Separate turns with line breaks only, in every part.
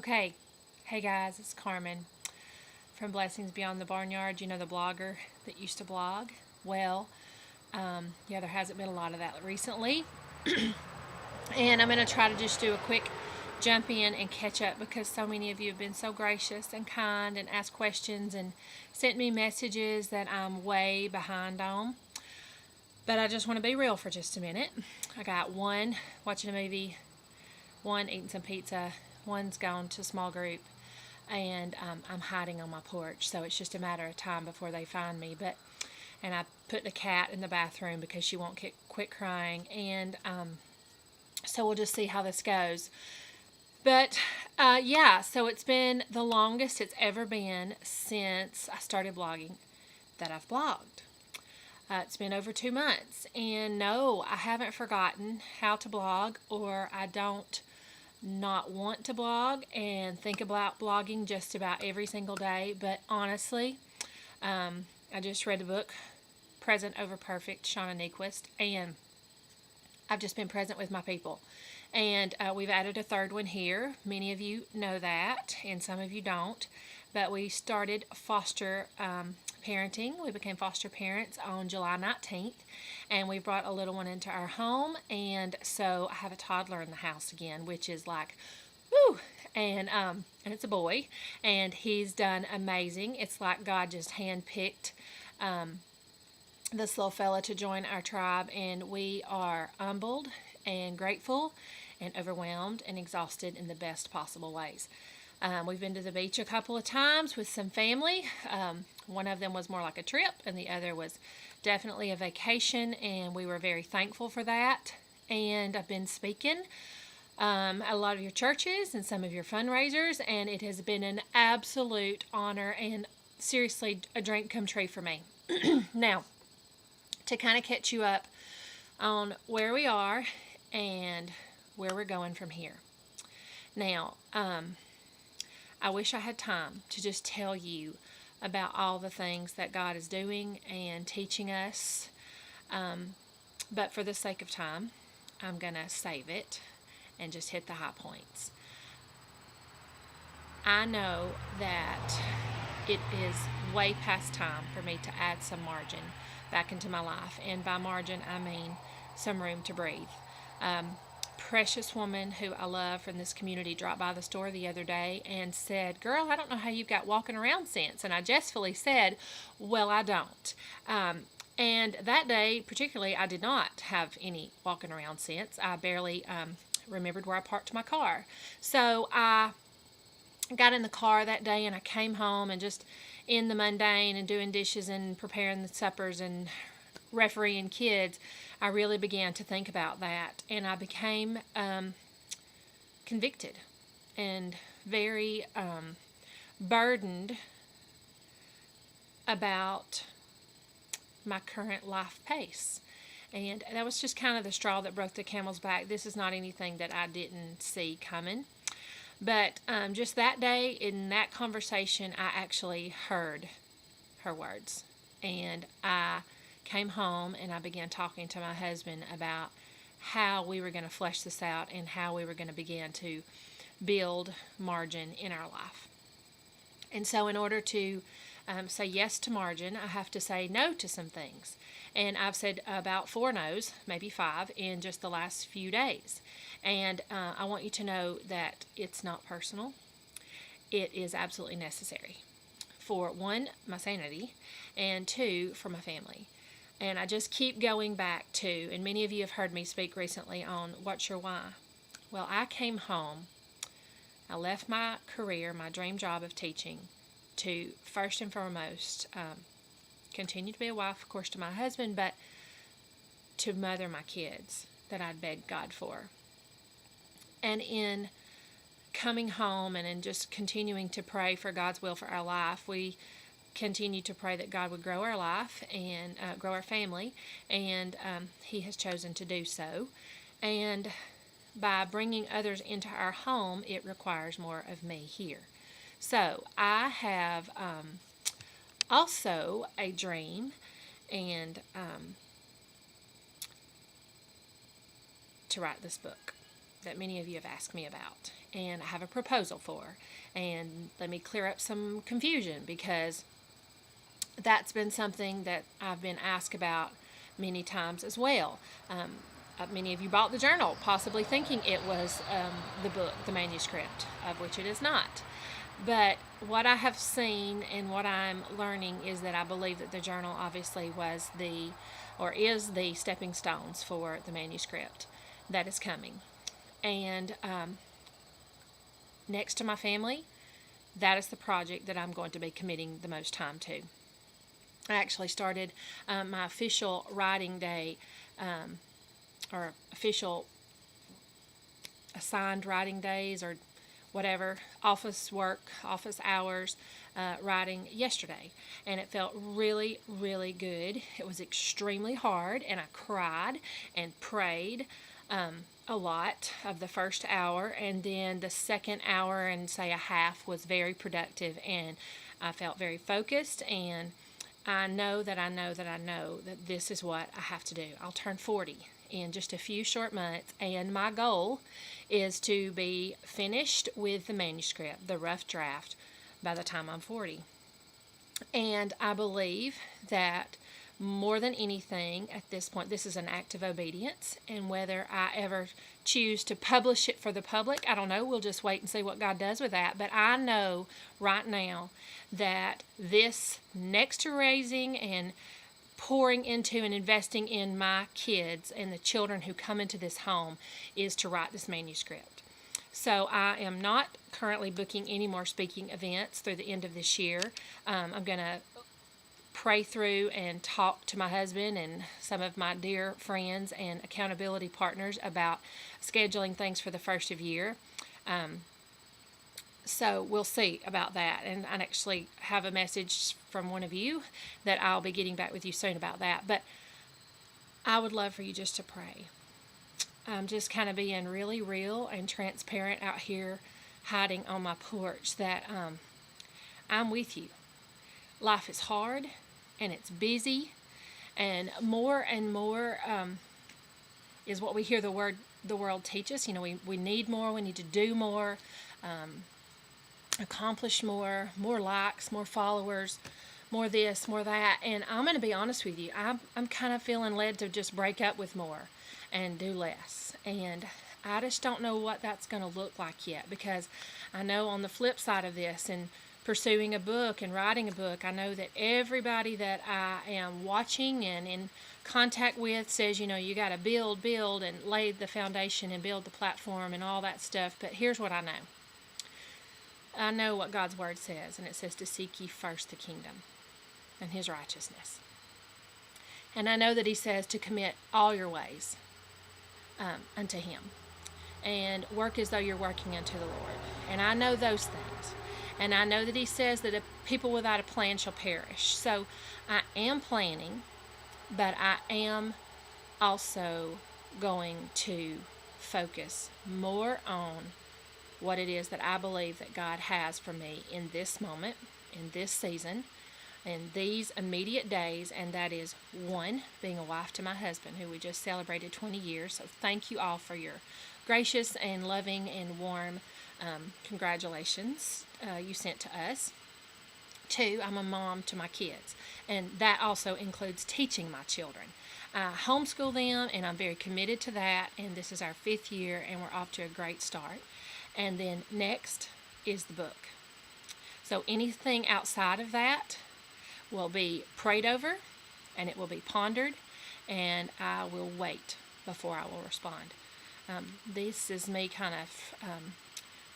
Okay, hey guys, it's Carmen from Blessings Beyond the Barnyard. You know, the blogger that used to blog? Well, yeah, there hasn't been a lot of that recently. And I'm going to try to just do a quick jump in and catch up because so many of you have been so gracious and kind and asked questions and sent me messages that I'm way behind on. But I just want to be real for just a minute. I got one watching a movie, one eating some pizza, one's gone to a small group, and I'm hiding on my porch. So it's just a matter of time before they find me. And I put the cat in the bathroom because she won't quit crying. And so we'll just see how this goes. But yeah, so it's been the longest it's ever been since I started blogging that I've blogged. It's been over 2 months, and no, I haven't forgotten how to blog, or I don't not want to blog and think about blogging just about every single day. But honestly, I just read the book Present Over Perfect, Shauna Niequist, and I've just been present with my people. And we've added a third one here. Many of you know that, and some of you don't. But we started foster parenting. We became foster parents on July 19th, and we brought a little one into our home. And so I have a toddler in the house again, which is like, woo! And it's a boy, and he's done amazing. It's like God just handpicked this little fella to join our tribe, and we are humbled and grateful and overwhelmed and exhausted in the best possible ways. We've been to the beach a couple of times with some family. One of them was more like a trip, and the other was definitely a vacation, and we were very thankful for that. And I've been speaking at a lot of your churches and some of your fundraisers, and it has been an absolute honor and seriously a dream come true for me. Now, to kind of catch you up on where we are and where we're going from here. Now, I wish I had time to just tell you about all the things that God is doing and teaching us. But for the sake of time, I'm going to save it and just hit the high points. I know that it is way past time for me to add some margin back into my life. And by margin, I mean some room to breathe. Precious woman who I love from this community dropped by the store the other day and said, "Girl, I don't know how you've got walking around sense." And I jestfully said, "Well, I don't." And that day, particularly, I did not have any walking around sense. I barely remembered where I parked my car. So I got in the car that day and I came home, and just in the mundane and doing dishes and preparing the suppers and refereeing kids, I really began to think about that, and I became convicted and very burdened about my current life pace. And that was just kind of the straw that broke the camel's back. This is not anything that I didn't see coming. But just that day, in that conversation, I actually heard her words. And I came home and I began talking to my husband about how we were going to flesh this out and how we were going to begin to build margin in our life. And so in order to say yes to margin, I have to say no to some things. And I've said about 4 no's, maybe 5, in just the last few days. And I want you to know that it's not personal. It is absolutely necessary for, 1, my sanity, and 2, for my family. And I just keep going back to, and many of you have heard me speak recently on what's your why. Well, I came home, I left my career, my dream job of teaching, to first and foremost continue to be a wife, of course, to my husband, but to mother my kids that I'd begged God for. And in coming home and in just continuing to pray for God's will for our life, we continue to pray that God would grow our life and grow our family, and He has chosen to do so. And by bringing others into our home, it requires more of me here. So I have also a dream, and to write this book. that many of you have asked me about, and I have a proposal for. And let me clear up some confusion, because that's been something that I've been asked about many times as well. Many of you bought the journal possibly thinking it was the book, the manuscript, of which it is not. But what I have seen and what I'm learning is that I believe that the journal obviously was is the stepping stones for the manuscript that is coming. And next to my family, that is the project that I'm going to be committing the most time to. I actually started my official writing day, or official assigned writing days, or whatever, office hours, writing yesterday. And it felt really, really good. It was extremely hard, and I cried and prayed a lot of the first hour, and then the second hour and say a half was very productive, and I felt very focused, and I know that this is what I have to do. I'll turn 40 in just a few short months, and my goal is to be finished with the manuscript, the rough draft, by the time I'm 40. And I believe that more than anything at this point, this is an act of obedience, and whether I ever choose to publish it for the public, I don't know. We'll just wait and see what God does with that. But I know right now that this, next to raising and pouring into and investing in my kids and the children who come into this home, is to write this manuscript. So I am not currently booking any more speaking events through the end of this year. I'm going to pray through and talk to my husband and some of my dear friends and accountability partners about scheduling things for the first of year. So we'll see about that. And I actually have a message from one of you that I'll be getting back with you soon about that. But I would love for you just to pray. I'm just kind of being really real and transparent out here, hiding on my porch, that I'm with you. Life is hard, and it's busy, and more is what we hear the world teach us. You know, we need more, we need to do more, accomplish more likes, more followers, more this, more that. And I'm going to be honest with you, I'm kind of feeling led to just break up with more and do less. And I just don't know what that's going to look like yet, because I know on the flip side of this, and pursuing a book and writing a book, I know that everybody that I am watching and in contact with says, you know, you got to build and lay the foundation and build the platform and all that stuff. But here's what I know. I know what God's word says, and it says to seek ye first the kingdom and his righteousness. And I know that he says to commit all your ways unto him, and work as though you're working unto the Lord. And I know those things. And I know that he says that if people without a plan shall perish. So I am planning, but I am also going to focus more on what it is that I believe that God has for me in this moment, in this season, in these immediate days. And that is, one, being a wife to my husband, who we just celebrated 20 years. So thank you all for your gracious and loving and warm congratulations you sent to us. Two, I'm a mom to my kids, and that also includes teaching my children. I homeschool them, and I'm very committed to that, and this is our 5th year, and we're off to a great start. And then next is the book. So anything outside of that will be prayed over, and it will be pondered, and I will wait before I will respond. This is me kind of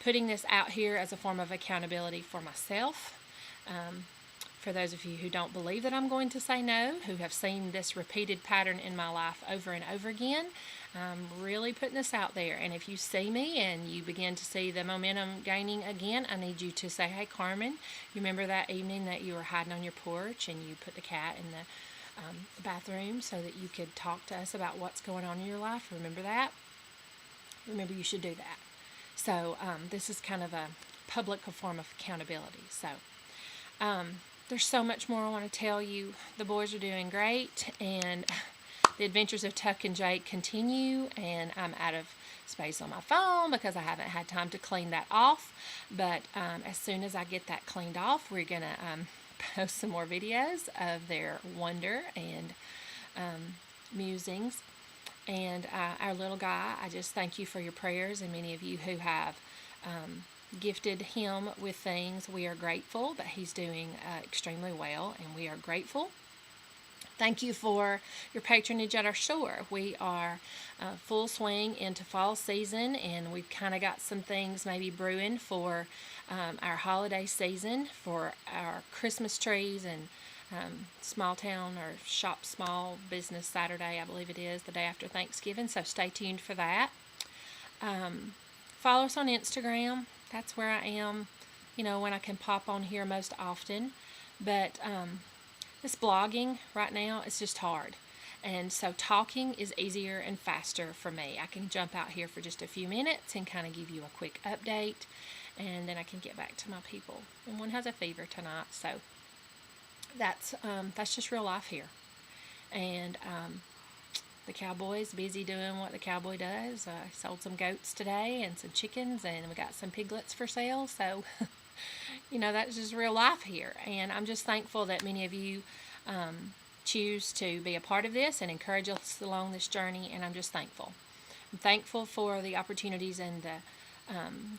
putting this out here as a form of accountability for myself. For those of you who don't believe that I'm going to say no, who have seen this repeated pattern in my life over and over again, I'm really putting this out there. And if you see me and you begin to see the momentum gaining again, I need you to say, hey, Carmen, you remember that evening that you were hiding on your porch and you put the cat in the bathroom so that you could talk to us about what's going on in your life? Remember that? Remember, you should do that. So this is kind of a public form of accountability. So there's so much more I want to tell you. The boys are doing great, and the adventures of Tuck and Jake continue, and I'm out of space on my phone because I haven't had time to clean that off. But as soon as I get that cleaned off, we're going to post some more videos of their wonder and musings. And our little guy, I just thank you for your prayers, and many of you who have gifted him with things. We are grateful that he's doing extremely well, and we are grateful. Thank you for your patronage at our store. We are full swing into fall season, and we've kind of got some things maybe brewing for our holiday season, for our Christmas trees and small town or shop small business Saturday, I believe it is, the day after Thanksgiving. So stay tuned for that. Follow us on Instagram. That's where I am, when I can pop on here most often. But this blogging right now is just hard. And so talking is easier and faster for me. I can jump out here for just a few minutes and kind of give you a quick update, and then I can get back to my people. And one has a fever tonight, so that's just real life here. And the cowboy's busy doing what the cowboy does. I sold some goats today and some chickens, and we got some piglets for sale. So, that's just real life here. And I'm just thankful that many of you choose to be a part of this and encourage us along this journey. And I'm just thankful. I'm thankful for the opportunities and the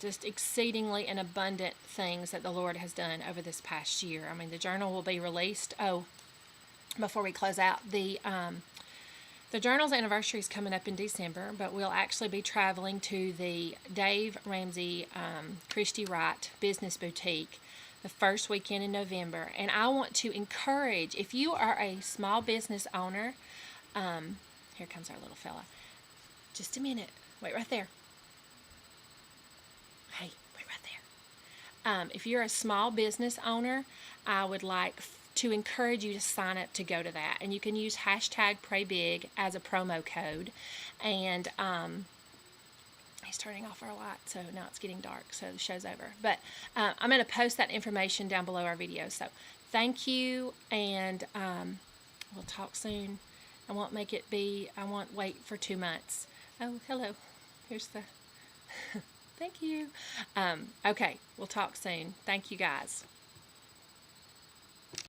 just exceedingly and abundant things that the Lord has done over this past year. I mean, the journal will be released. Oh, before we close out, the journal's anniversary is coming up in December, but we'll actually be traveling to the Dave Ramsey Christy Wright Business Boutique the first weekend in November. And I want to encourage, if you are a small business owner, here comes our little fella. Just a minute. Wait right there. Hey, wait right there. If you're a small business owner, I would like to encourage you to sign up to go to that. And you can use #PrayBig as a promo code. And he's turning off our light, so now it's getting dark, so the show's over. But I'm going to post that information down below our video. So thank you, and we'll talk soon. I won't wait for 2 months. Oh, hello. Here's the... Thank you. Okay, we'll talk soon. Thank you, guys.